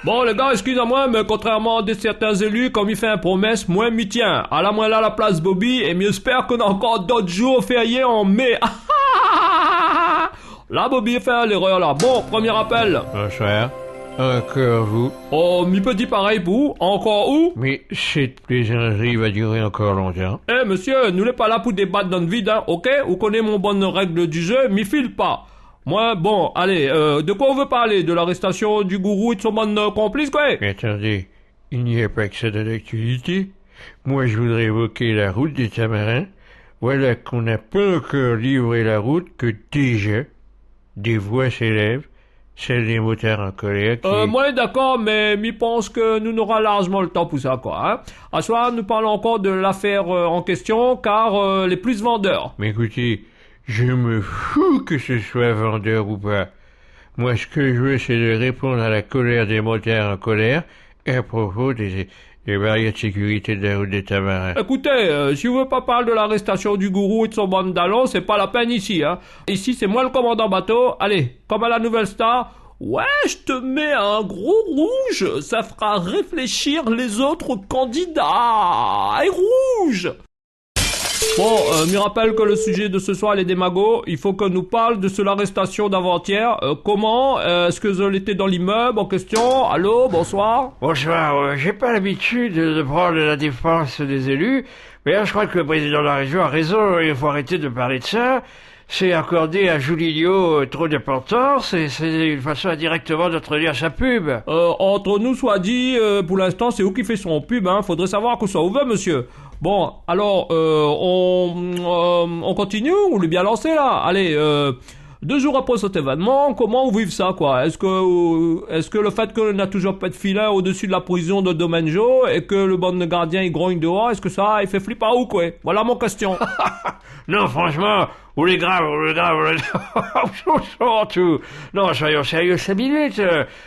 Bon les gars, excusez-moi, mais contrairement à certains élus, comme il fait une promesse, moi m'y tiens. À la moins là la place Bobby, et j'espère qu'on a encore d'autres jours fériés en mai. Là Bobby fait l'erreur là. Bon, premier appel. Bonsoir. Encore vous. Oh, mi petit pareil pour, encore où? Mais cette plaisanterie va durer encore longtemps. Eh monsieur, nous n'est pas là pour débattre dans le vide, hein, ok? Vous connaissez mon bonne règle du jeu, m'y file pas. Moi, bon, allez, de quoi on veut parler? De l'arrestation du gourou et de son bon complice, quoi? Mais attendez, il n'y a pas que ça de l'actualité. Moi, je voudrais évoquer la route des Tamarins. Voilà qu'on n'a pas encore livré la route que déjà des voix s'élèvent, celle des motards en colère qui... Moi, d'accord, mais m'y pense que nous n'aurons largement le temps pour ça, quoi, hein. À soir, nous parlons encore de l'affaire en question, car les plus vendeurs. Mais écoutez, je me fous que ce soit vendeur ou pas. Moi, ce que je veux, c'est de répondre à la colère des motards en colère à propos des barrières de sécurité de la route des Tamarins. Écoutez, si vous voulez pas parler de l'arrestation du gourou et de son bande d'allons, c'est pas la peine ici, hein. Ici, c'est moi le commandant bateau. Allez, comme à la Nouvelle Star, ouais, je te mets un gros rouge, ça fera réfléchir les autres candidats. Et rouge! Bon, me rappelle que le sujet de ce soir, les démagos, il faut que nous parle de l'arrestation d'avant-hier. Comment? Est-ce que je l'étais dans l'immeuble en question? Allô, bonsoir? Bonsoir, j'ai pas l'habitude de prendre la défense des élus, mais là, je crois que le président de la région a raison, il faut arrêter de parler de ça. C'est accorder à Julinho trop d'importance et c'est une façon indirectement d'entretenir sa pub. Entre nous soit dit, pour l'instant, c'est où qui fait son pub, hein. Faudrait savoir que ça ouvert, monsieur. Bon, alors, on continue ou on est bien lancé, là? Allez, 2 jours après cet événement, comment on vive ça, quoi? Est-ce que le fait qu'on n'a toujours pas de filet au-dessus de la prison de Domenjo et que le bon gardien il grogne dehors, est-ce que ça, il fait flipper ou quoi? Voilà mon question. Non, franchement, ou les graves, tout. Non, soyons sérieux 5 minutes.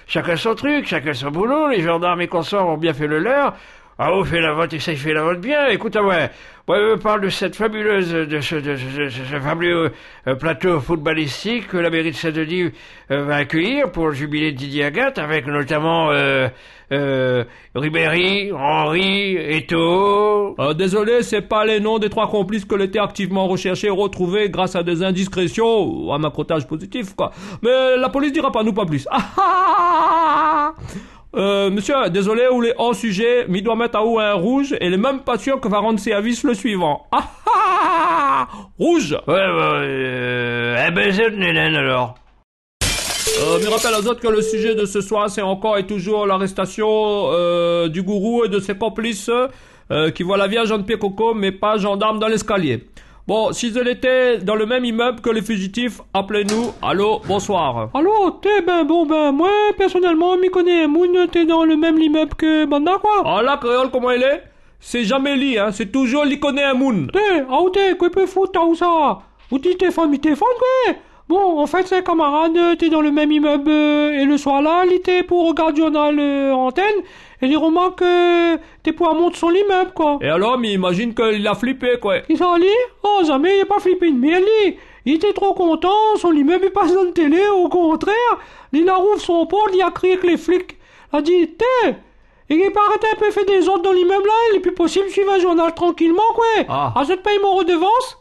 Chacun son truc, chacun son boulot. Les gendarmes et consorts ont bien fait le leur. Ah, on fait la vote et ça, il fait la vote bien. Écoute, moi, je parle de cette fabuleuse, de ce fabuleux plateau footballistique que la mairie de Saint-Denis va accueillir pour le jubilé de Didier Agathe, avec notamment Ribéry, Henry, Eto'o. Désolé, c'est pas les noms des 3 complices que l'été activement recherchés et retrouvés grâce à des indiscrétions ou à un macrotage positif, quoi. Mais la police dira pas nous pas plus. Monsieur, désolé, ou les hors sujet, mais il doit mettre à haut un rouge, et il est même pas sûr que va rendre service le suivant. Rouge! Ouais, baiser de Nénène, alors. Me rappelle aux autres que le sujet de ce soir, c'est encore et toujours l'arrestation, du gourou et de ses complices, qui voient la Vierge en pied coco, mais pas gendarme dans l'escalier. Bon, si je l'étais dans le même immeuble que les fugitifs, appelez-nous. Allô, bonsoir. Allô, moi, personnellement, m'y connais. Moun, t'es dans le même immeuble que Banda, quoi. Ah là, créole, comment il est? C'est jamais lui, hein, c'est toujours lui connaît un moun. Quoi peut foutre, où ça? Où t'es téléphone, quoi? Bon, en fait, c'est camarade, t'es dans le même immeuble, et le soir là, il était pour regarder journal antenne, et il remarque que t'es pour monter sur l'immeuble, quoi. Et alors, mais imagine qu'il a flippé, quoi. Il s'en lit? Oh, jamais, il a pas flippé une merde, lui. Il était trop content, son immeuble il passe dans la télé, au contraire. Il a rouvre son porte, il a crié avec les flics. Il a dit, et il est pas arrêté un peu fait des ordres dans l'immeuble là, il est plus possible de suivre un journal tranquillement, quoi. Ah, je te paye mon redevance?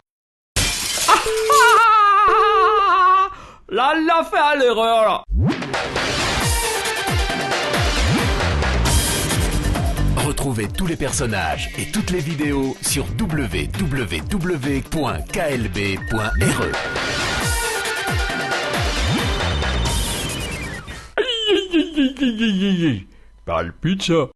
Là, il a fait à l'erreur, là. Retrouvez tous les personnages et toutes les vidéos sur www.klb.re. Parle plus de ça.